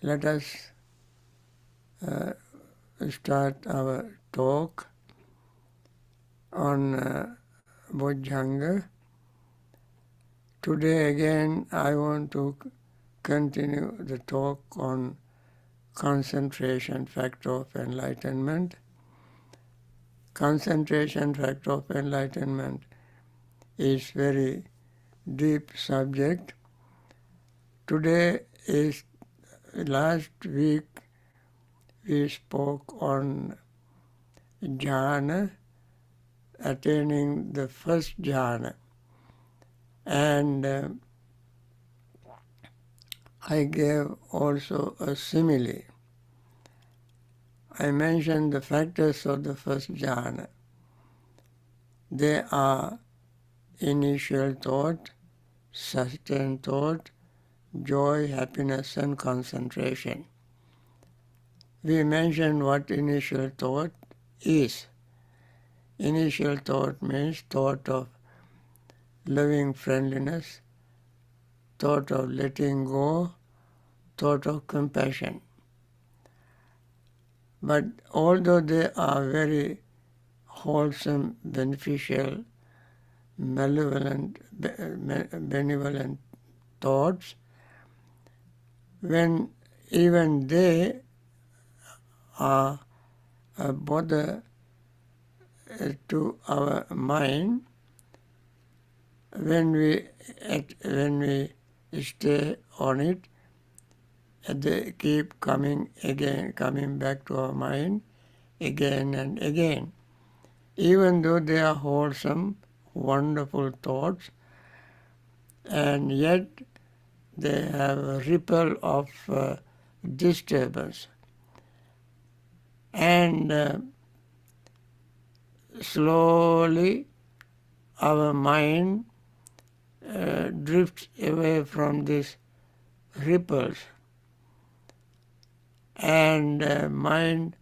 Let us start our talk on Bojjhanga. Today again I want to continue the talk on concentration factor of enlightenment. Concentration factor of enlightenment is very deep subject. Today is last week we spoke on jhana, attaining the first jhana, and I gave also a simile. I mentioned the factors of the first jhana. They are initial thought, sustained thought, joy, happiness, and concentration. We mentioned what initial thought is. Initial thought means thought of loving friendliness, thought of letting go, thought of compassion. But although they are very wholesome, beneficial, malevolent, benevolent thoughts, when even they are a bother to our mind, when we stay on it, they keep coming back to our mind again and again. Even though they are wholesome, wonderful thoughts, and yet they have a ripple of disturbance. And slowly our mind drifts away from these ripples, and mind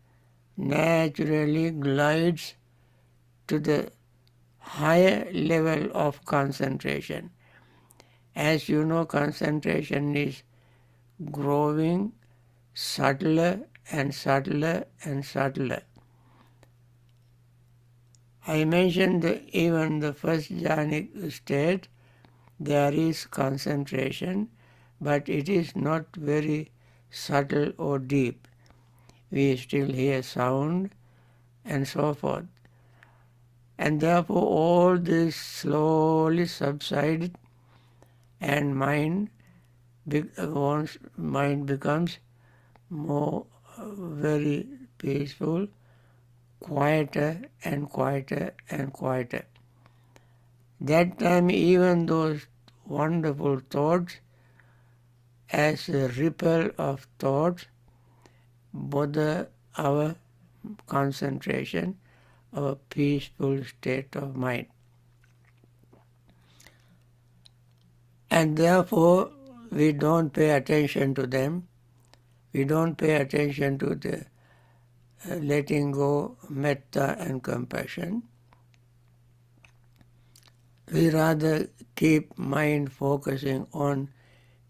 naturally glides to the higher level of concentration. As you know, concentration is growing subtler and subtler and subtler. I mentioned even the first jhanic state, there is concentration, but it is not very subtle or deep. We still hear sound and so forth. And therefore all this slowly subsided, and mind becomes more very peaceful, quieter and quieter and quieter. That time even those wonderful thoughts, as a ripple of thoughts, bother our concentration, our peaceful state of mind. And therefore we don't pay attention to them. We don't pay attention to the letting go, metta and compassion. We rather keep mind focusing on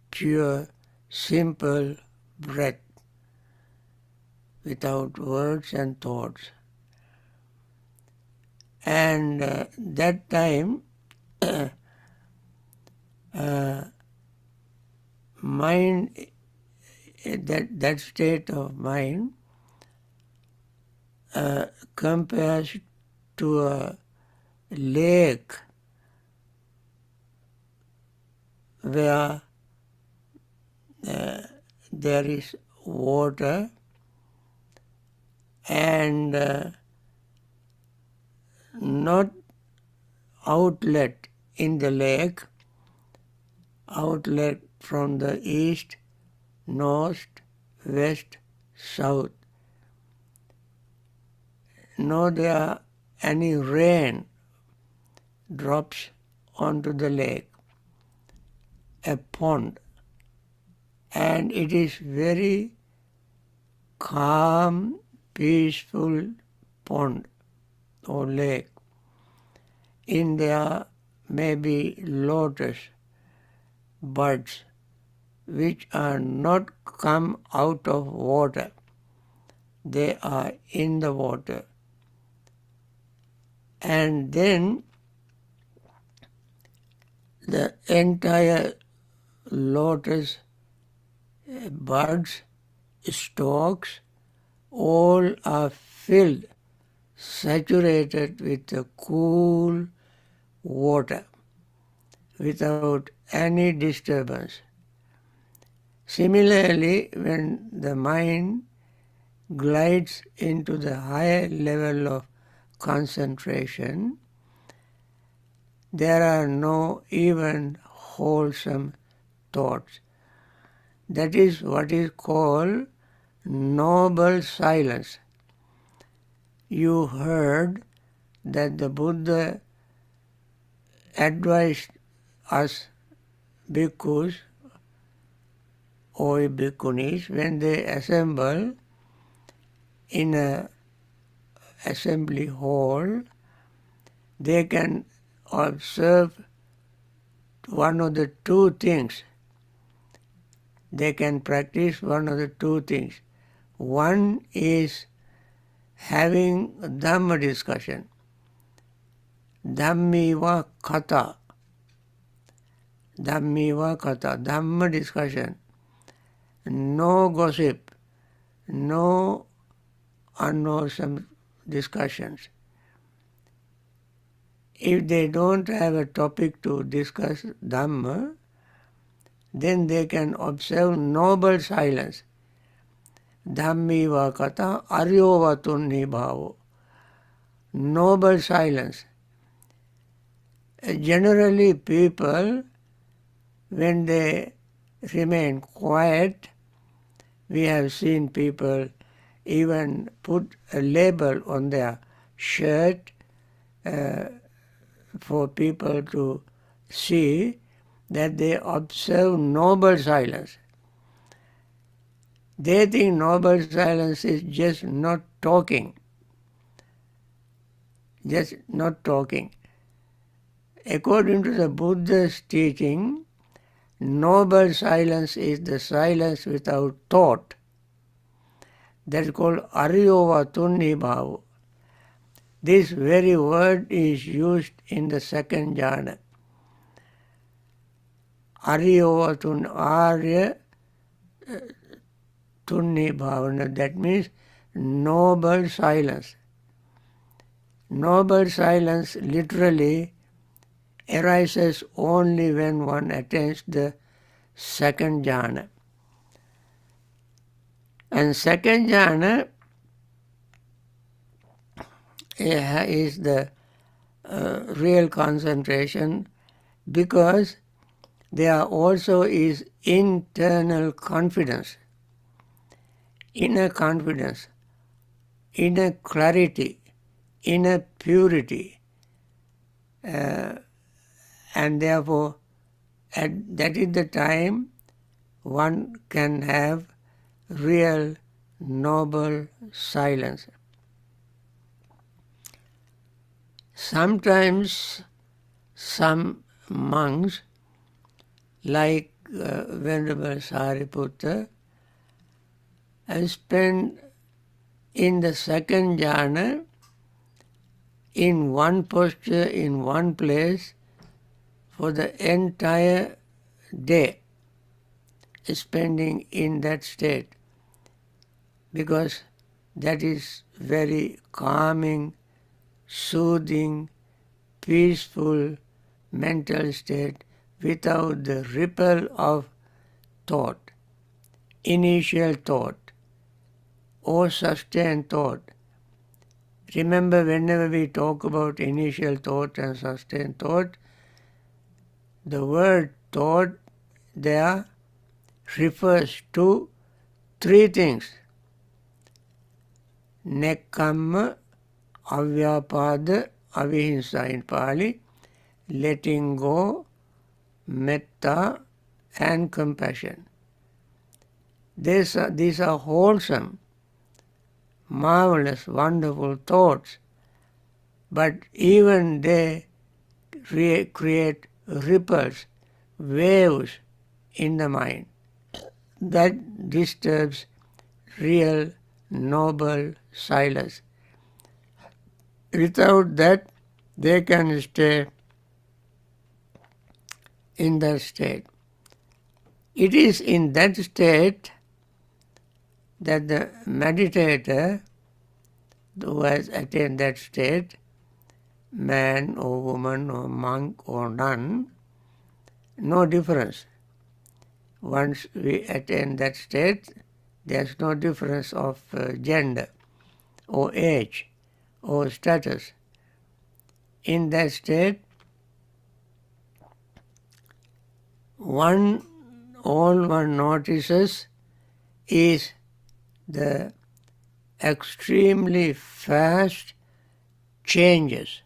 pure, simple breath without words and thoughts. And that time mind, that state of mind compares to a lake where there is water and not outlet in the lake, outlet from the east, north, west, south. Nor there are any rain drops onto the lake, a pond, and it is very calm, peaceful pond or lake. In there may be lotus buds which are not come out of water. They are in the water. And then the entire lotus buds, stalks, all are filled, saturated with the cool water without any disturbance. Similarly, when the mind glides into the higher level of concentration, there are no even wholesome thoughts. That is what is called noble silence. You heard that the Buddha advised us bhikkhus or bhikkhunis, when they assemble in a assembly hall, they can observe one of the two things. They can practice one of the two things. One is having Dhamma discussion. Dhammiva katha. Dhammiva katha. Dhamma discussion. No gossip. No unwholesome discussions. If they don't have a topic to discuss Dhamma, then they can observe noble silence. Dhammiva katha aryovatunni bhavo. Noble silence. Generally people, when they remain quiet, we have seen people even put a label on their shirt for people to see that they observe noble silence. They think noble silence is just not talking. Just not talking. According to the Buddha's teaching, noble silence is the silence without thought. That is called aryovatunni bhavo. This very word is used in the second jhana. Aryovatun, arya tunni bhavana. That means noble silence. Noble silence literally arises only when one attains the second jhana. And second jhana is the real concentration, because there also is internal confidence, inner confidence, inner clarity, inner purity. And therefore, that is the time one can have real noble silence. Sometimes some monks, like Venerable Sariputta, spend in the second jhana in one posture, in one place, for the entire day, spending in that state, because that is very calming, soothing, peaceful mental state without the ripple of thought, initial thought, or sustained thought. Remember, whenever we talk about initial thought and sustained thought, the word thought there refers to three things: nekkamma, avyapada, avihimsa in Pali, letting go, metta, and compassion. These are wholesome, marvelous, wonderful thoughts, but even they create ripples, waves in the mind. that disturbs real, noble silence. Without that, they can stay in that state. It is in that state that the meditator who has attained that state, man or woman or monk or nun, no difference. Once we attain that state, there's no difference of gender or age or status. In that state, all one notices is the extremely fast changes,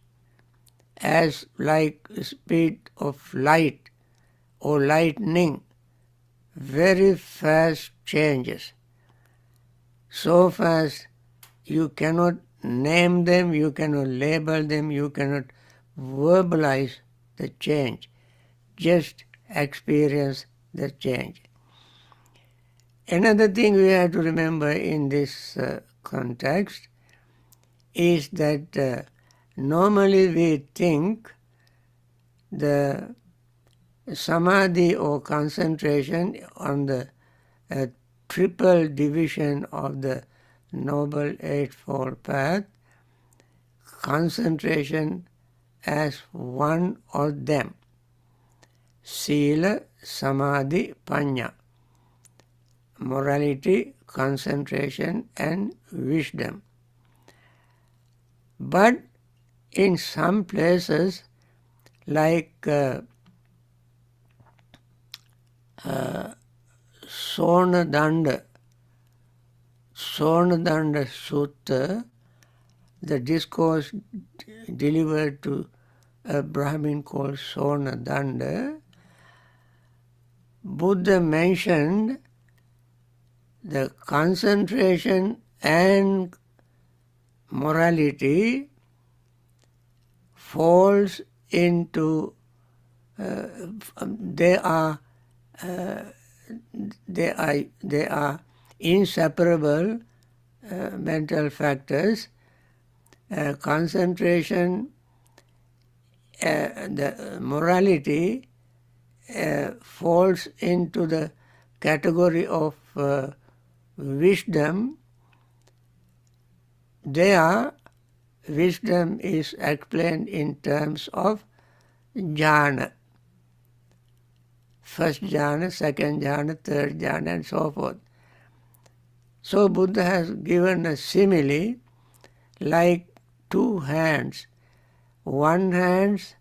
as like speed of light or lightning, very fast changes. So fast you cannot name them, you cannot label them, you cannot verbalize the change. Just experience the change. Another thing we have to remember in this context is that normally we think the samadhi or concentration on the triple division of the Noble Eightfold Path, concentration as one of them. Sila, Samadhi, Panya. Morality, concentration and wisdom. But in some places like Sonadanda Sutta, the discourse delivered to a Brahmin called Sonadanda, Buddha mentioned the concentration and morality falls into, they are inseparable mental factors. Concentration, the morality falls into the category of wisdom. There, wisdom is explained in terms of jhana. First jhana, second jhana, third jhana, and so forth. So Buddha has given a simile like two hands. One hand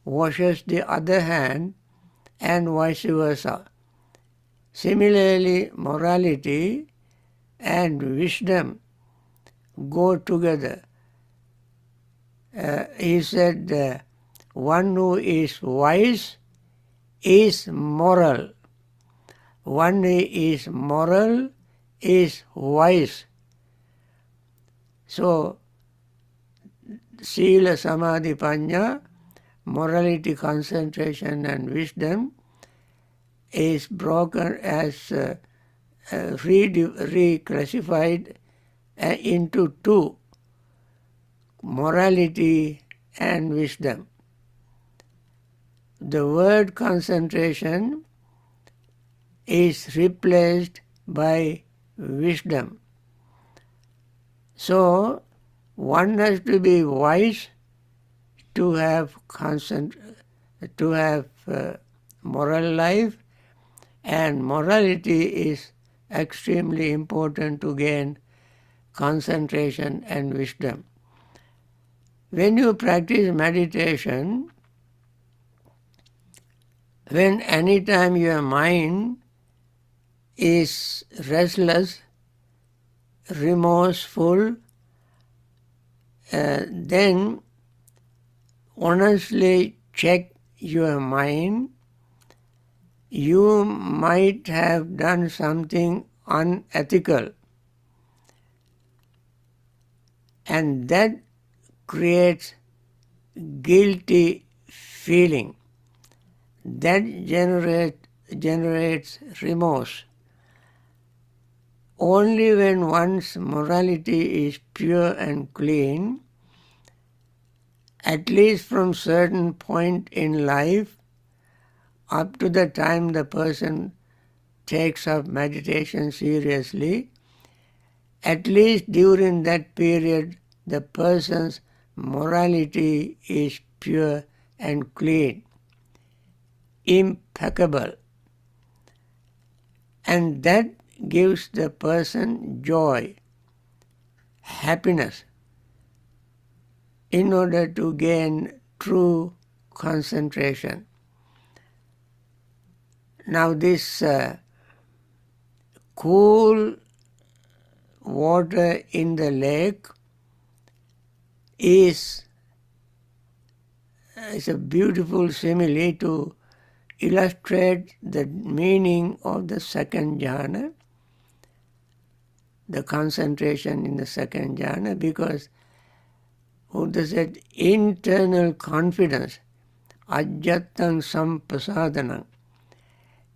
washes the other hand and vice versa. Similarly, morality and wisdom go together. He said, one who is wise is moral. One who is moral is wise. So, Sila, Samadhi, Panya, morality, concentration and wisdom is broken as reclassified into two, morality and wisdom. The word concentration is replaced by wisdom. So, one has to be wise to have moral life, and morality is extremely important to gain concentration and wisdom. When you practice meditation, when anytime your mind is restless, remorseful, then honestly check your mind. You might have done something unethical, and that creates guilty feeling. That generates remorse. only when one's morality is pure and clean, at least from certain point in life, up to the time the person takes up meditation seriously, at least during that period the person's morality is pure and clean, impeccable. And that gives the person joy, happiness, in order to gain true concentration. Now this cool water in the lake is a beautiful simile to illustrate the meaning of the second jhana, the concentration in the second jhana, because Buddha said internal confidence, ajjattam sampasadanam,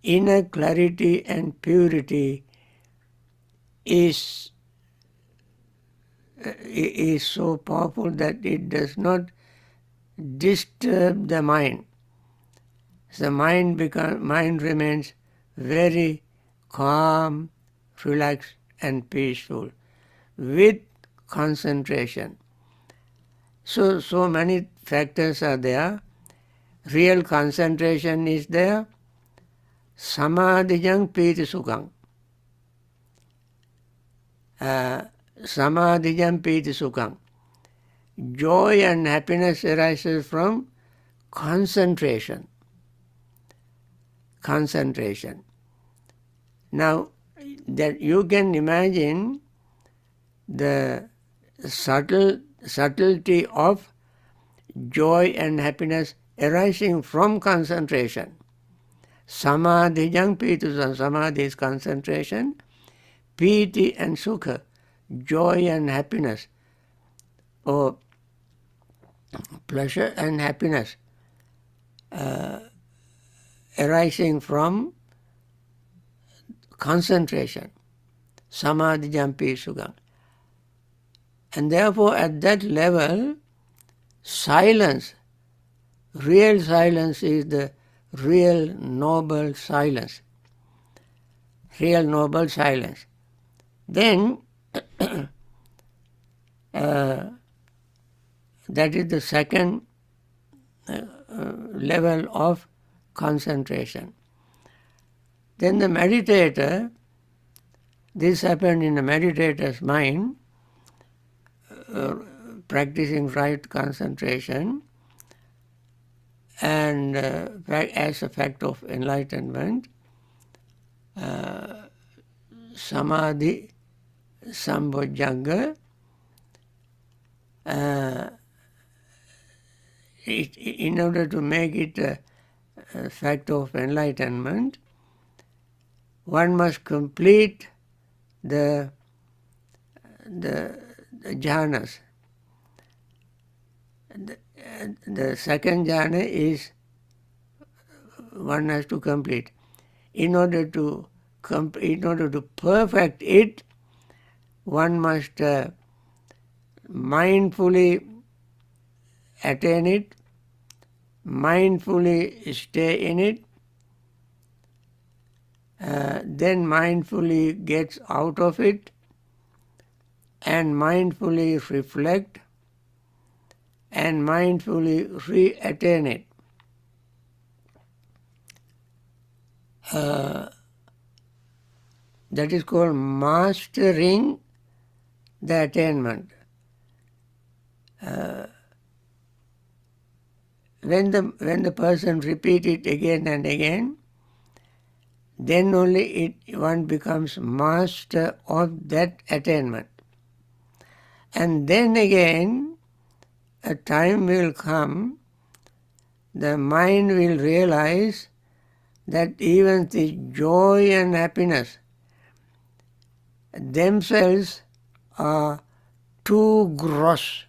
inner clarity and purity is so powerful that it does not disturb the mind. The mind remains very calm, relaxed and peaceful with concentration. So many factors are there. Real concentration is there. Samadhijang piti sukham. Samadhijang piti sukham. Joy and happiness arises from concentration. Concentration. Now, that you can imagine the subtlety of joy and happiness arising from concentration. Samadhijang piti, samadhi is concentration, piti and sukha, joy and happiness, or pleasure and happiness arising from concentration. Samadhijang piti sukha. And therefore at that level, silence, real silence is the real noble silence. Real noble silence. Then that is the second level of concentration. Then the meditator, this happened in the meditator's mind, practicing right concentration, and as a fact of enlightenment, samadhi sambojjhanga, in order to make it a fact of enlightenment, one must complete the jhanas. The second jhana is one has to complete. In order to perfect it, one must mindfully attain it, mindfully stay in it, then mindfully gets out of it, and mindfully reflect, and mindfully re-attain it. That is called mastering the attainment. When the person repeats it again and again, then only one becomes master of that attainment. And then again, a time will come, the mind will realize that even the joy and happiness themselves are too gross,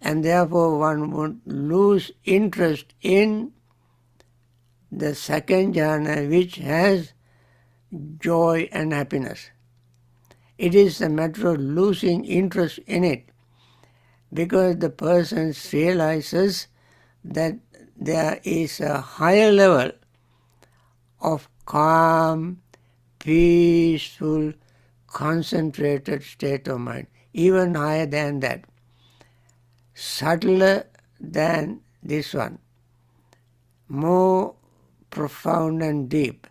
and therefore one would lose interest in the second jhana which has joy and happiness. It is a matter of losing interest in it because the person realizes that there is a higher level of calm, peaceful, concentrated state of mind, even higher than that, subtler than this one, more profound and deep.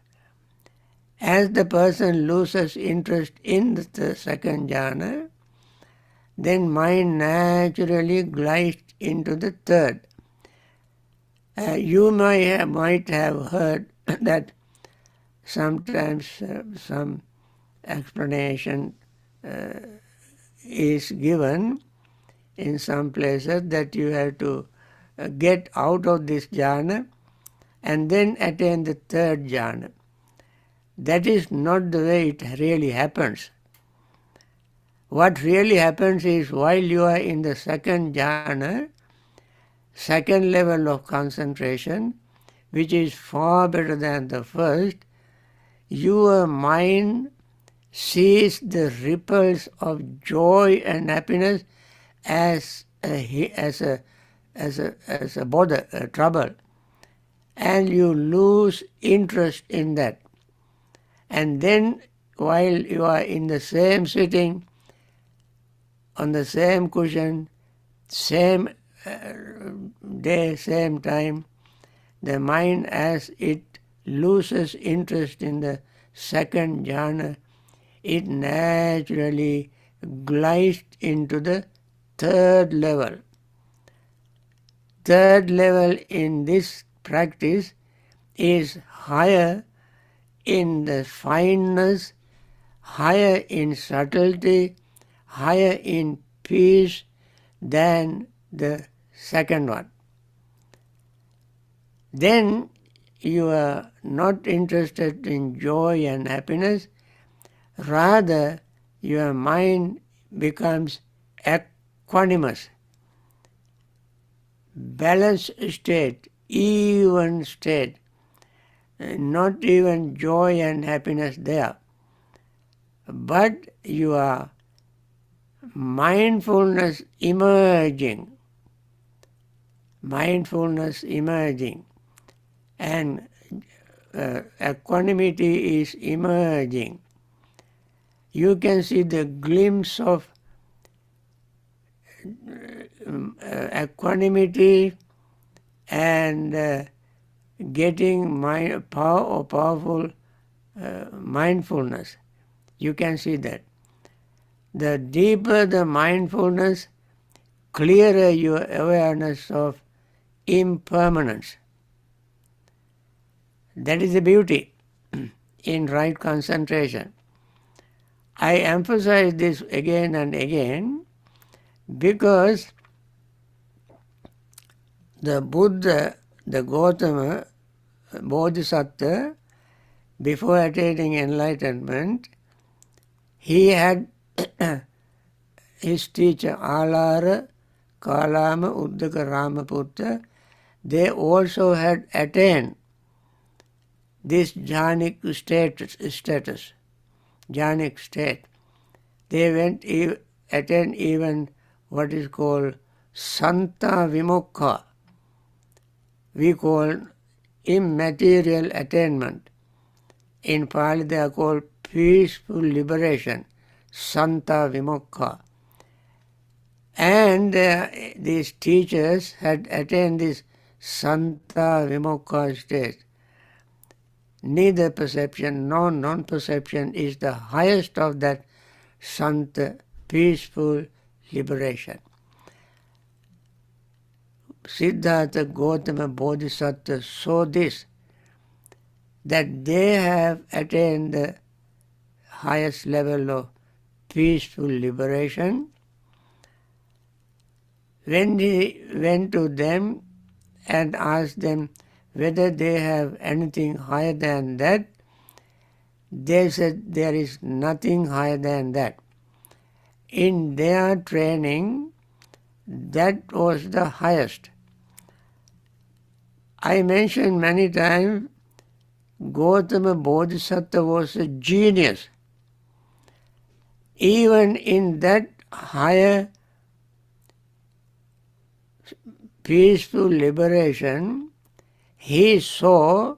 As the person loses interest in the second jhana, then mind naturally glides into the third. You might have heard that sometimes some explanation is given in some places that you have to get out of this jhana and then attain the third jhana. That is not the way it really happens. What really happens is while you are in the second jhana, second level of concentration, which is far better than the first, your mind sees the ripples of joy and happiness as a bother, a trouble, and you lose interest in that. And then while you are in the same sitting, on the same cushion, same day, same time, the mind, as it loses interest in the second jhana, it naturally glides into the third level. Third level in this practice is higher in the fineness, higher in subtlety, higher in peace than the second one. Then you are not interested in joy and happiness, rather your mind becomes equanimous, balanced state, even state, not even joy and happiness there, but your mindfulness emerging, and equanimity is emerging. You can see the glimpse of equanimity and getting powerful mindfulness. You can see that. The deeper the mindfulness, clearer your awareness of impermanence. That is the beauty in right concentration. I emphasize this again and again because the Buddha, the Gautama, Bodhisattva, before attaining enlightenment, he had his teacher Alara, Kalama, Uddaka, Ramaputta. They also had attained this jhanic status, jhanic state. They went attain even what is called Santa Vimukha. We call immaterial attainment. In Pali they are called peaceful liberation, Santa Vimukha. And these teachers had attained this Santa Vimukha state. Neither perception nor non-perception is the highest of that Santa, peaceful liberation. Siddhartha Gautama Bodhisattva saw this, that they have attained the highest level of peaceful liberation. When he went to them and asked them whether they have anything higher than that, they said there is nothing higher than that. In their training, that was the highest. I mentioned many times, Gautama Bodhisattva was a genius. Even in that higher peaceful liberation, he saw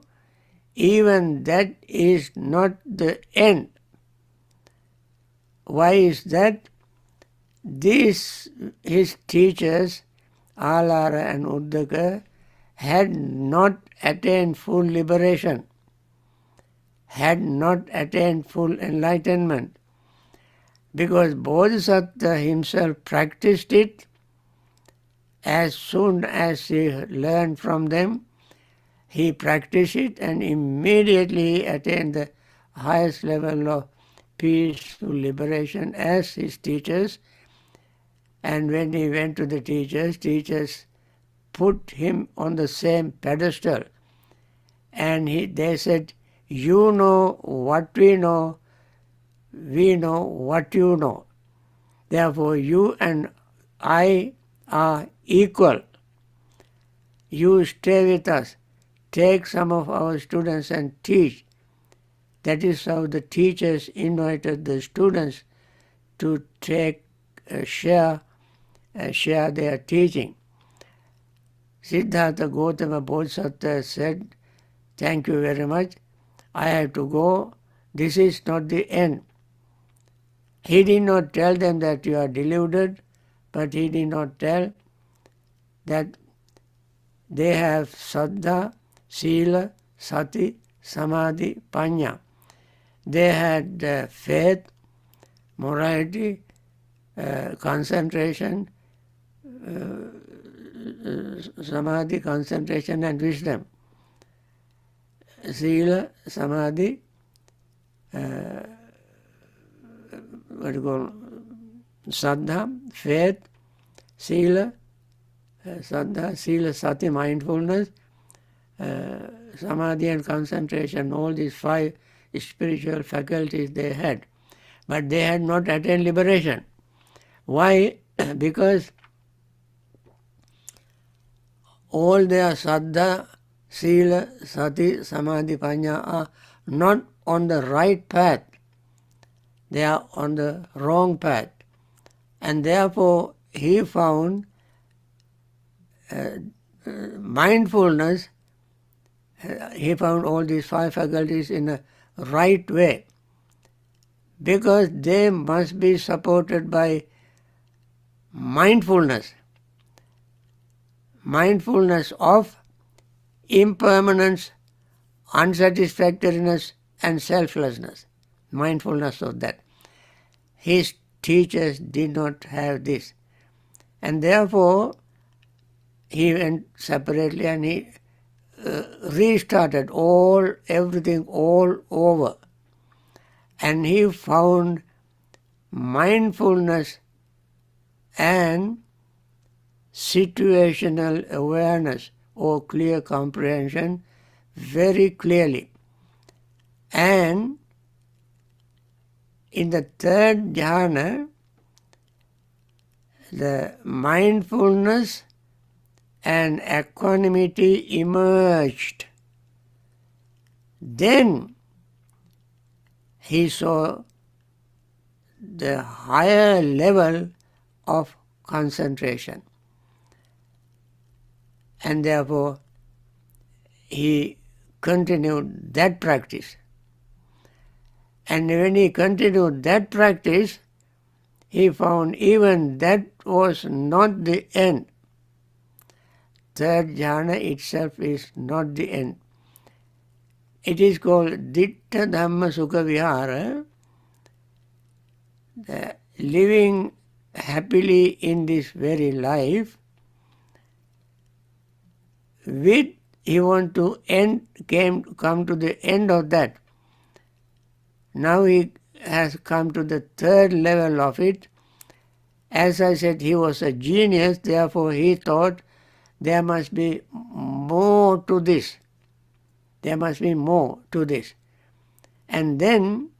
even that is not the end. Why is that? These, his teachers, Alara and Uddaka, had not attained full liberation, had not attained full enlightenment, because Bodhisattva himself practiced it. As soon as he learned from them, he practiced it and immediately he attained the highest level of peaceful liberation as his teachers. And when he went to the teachers put him on the same pedestal. And they said, you know what we know what you know. Therefore, you and I are equal. You stay with us. Take some of our students and teach. That is how the teachers invited the students to share their teaching. Siddhartha Gautama Bodhisattva said, thank you very much. I have to go. This is not the end. He did not tell them that you are deluded, but he did not tell that they have saddha, sila, sati, samadhi, panya. They had faith, morality, concentration, samadhi, concentration and wisdom. Sila, samadhi, saddha, faith, sila, saddha, sila, sati, mindfulness, samadhi and concentration, all these 5 spiritual faculties they had. But they had not attained liberation. Why? Because all their saddha, sila, sati, samadhi, panya are not on the right path. They are on the wrong path. And therefore, he found mindfulness, he found all these 5 faculties in a right way, because they must be supported by mindfulness of impermanence, unsatisfactoriness and selflessness. Mindfulness of that. His teachers did not have this. And therefore, he went separately and he restarted everything all over. And he found mindfulness and situational awareness or clear comprehension very clearly. And in the 3rd jhana, the mindfulness and equanimity emerged. Then he saw the higher level of concentration. And therefore, he continued that practice. And when he continued that practice, he found even that was not the end. 3rd jhana itself is not the end. It is called Ditta Dhamma Sukha Vihara, the living happily in this very life. With he want to come to the end of that. Now he has come to the 3rd level of it. As I said, he was a genius, therefore he thought there must be more to this. There must be more to this. And then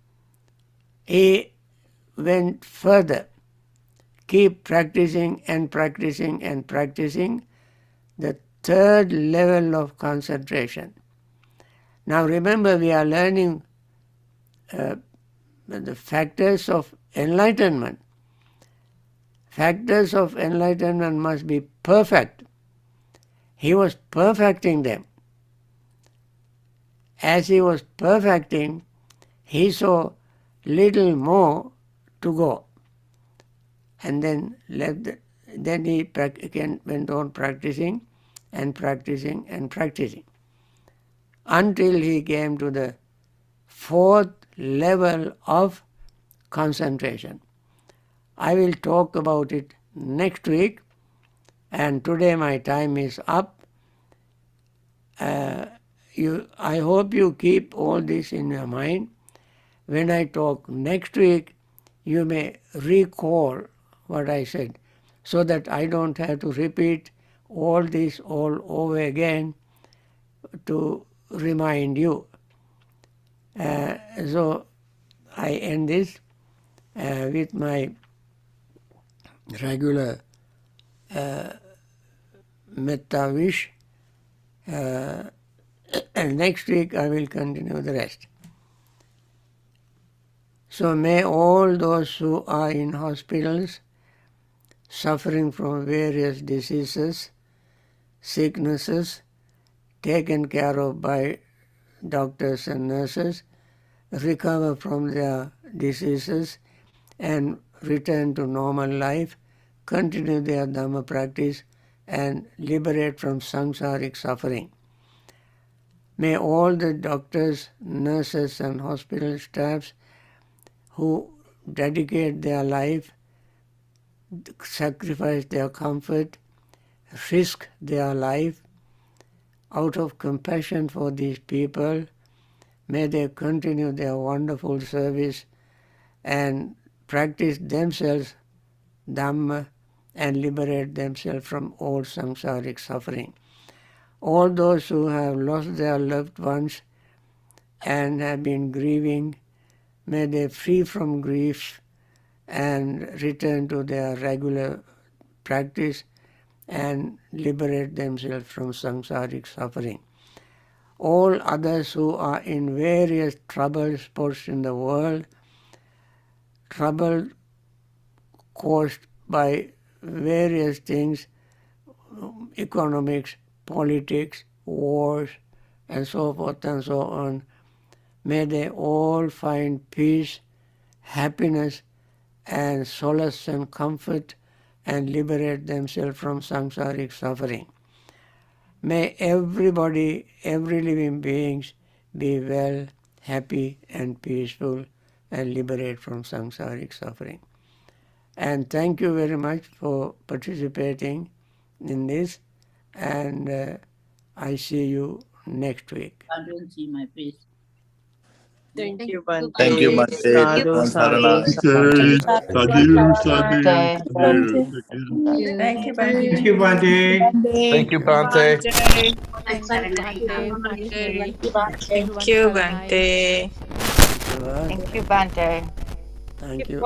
he went further, keep practicing and practicing and practicing. The third level of concentration. Now remember, we are learning the factors of enlightenment. Factors of enlightenment must be perfect. He was perfecting them. As he was perfecting, he saw little more to go. And then he went on practicing and practicing and practicing until he came to the fourth level of concentration. I will talk about it next week, and today my time is up. I hope you keep all this in your mind. When I talk next week, you may recall what I said, so that I don't have to repeat all this all over again to remind you. So I end this with my regular metta wish, and next week I will continue the rest. So may all those who are in hospitals suffering from various diseases, sicknesses, taken care of by doctors and nurses, recover from their diseases and return to normal life, continue their Dhamma practice and liberate from samsaric suffering. May all the doctors, nurses and hospital staffs who dedicate their life, sacrifice their comfort, risk their life out of compassion for these people, may they continue their wonderful service and practice themselves Dhamma and liberate themselves from all samsaric suffering. All those who have lost their loved ones and have been grieving, may they free from grief and return to their regular practice and liberate themselves from samsaric suffering. All others who are in various trouble spots in the world, trouble caused by various things, economics, politics, wars, and so forth and so on, may they all find peace, happiness, and solace and comfort and liberate themselves from samsaric suffering. May everybody, every living beings be well, happy and peaceful and liberate from samsaric suffering. And thank you very much for participating in this, and I see you next week. I don't see my face. Thank you, Bhante. Thank you, Bhante. Sadhu, sadhu, Sadhu, sadhu. sadhu, Thank you, Bhante. Thank you, Bhante. Thank you, Bhante. Thank you, Bhante. Thank you, Bhante. Shiva. Thank you, Bhante. Thank you.